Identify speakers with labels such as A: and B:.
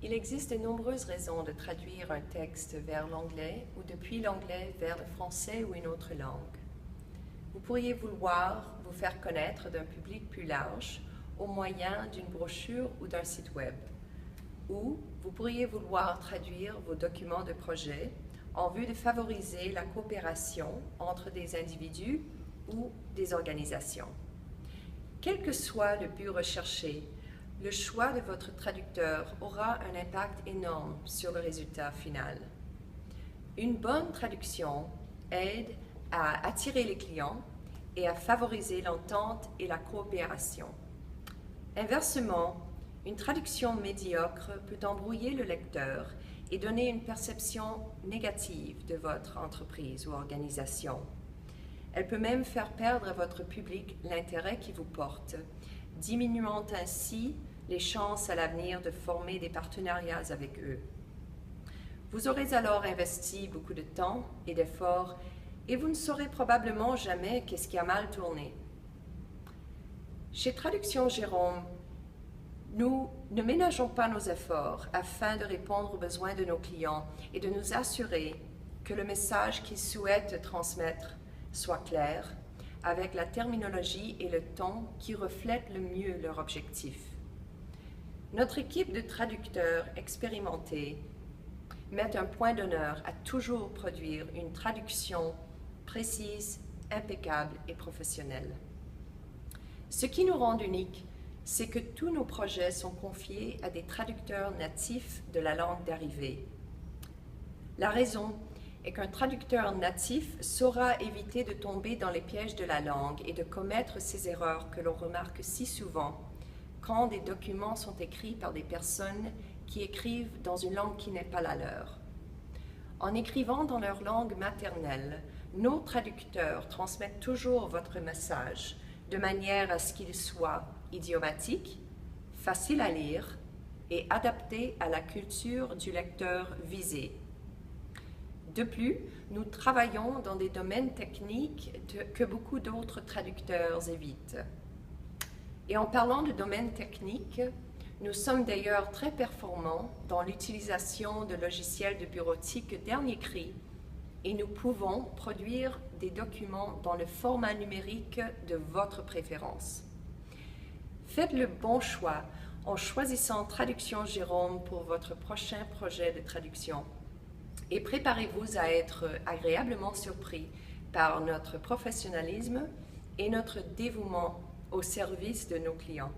A: Il existe de nombreuses raisons de traduire un texte vers l'anglais ou depuis l'anglais vers le français ou une autre langue. Vous pourriez vouloir vous faire connaître d'un public plus large au moyen d'une brochure ou d'un site web. Ou vous pourriez vouloir traduire vos documents de projet en vue de favoriser la coopération entre des individus ou des organisations. Quel que soit le but recherché, le choix de votre traducteur aura un impact énorme sur le résultat final. Une bonne traduction aide à attirer les clients et à favoriser l'entente et la coopération. Inversement, une traduction médiocre peut embrouiller le lecteur et donner une perception négative de votre entreprise ou organisation. Elle peut même faire perdre à votre public l'intérêt qui vous porte, diminuant ainsi les chances à l'avenir de former des partenariats avec eux. Vous aurez alors investi beaucoup de temps et d'efforts et vous ne saurez probablement jamais qu'est-ce qui a mal tourné. Chez Traduction Jérôme, nous ne ménageons pas nos efforts afin de répondre aux besoins de nos clients et de nous assurer que le message qu'ils souhaitent transmettre soit clair, avec la terminologie et le ton qui reflètent le mieux leur objectif. Notre équipe de traducteurs expérimentés met un point d'honneur à toujours produire une traduction précise, impeccable et professionnelle. Ce qui nous rend uniques, c'est que tous nos projets sont confiés à des traducteurs natifs de la langue d'arrivée. La raison est qu'un traducteur natif saura éviter de tomber dans les pièges de la langue et de commettre ces erreurs que l'on remarque si souvent quand des documents sont écrits par des personnes qui écrivent dans une langue qui n'est pas la leur. En écrivant dans leur langue maternelle, nos traducteurs transmettent toujours votre message de manière à ce qu'il soit idiomatique, facile à lire et adapté à la culture du lecteur visé. De plus, nous travaillons dans des domaines techniques que beaucoup d'autres traducteurs évitent. Et en parlant de domaines techniques, nous sommes d'ailleurs très performants dans l'utilisation de logiciels de bureautique dernier cri et nous pouvons produire des documents dans le format numérique de votre préférence. Faites le bon choix en choisissant Traduction Jérôme pour votre prochain projet de traduction et préparez-vous à être agréablement surpris par notre professionnalisme et notre dévouement au service de nos clients.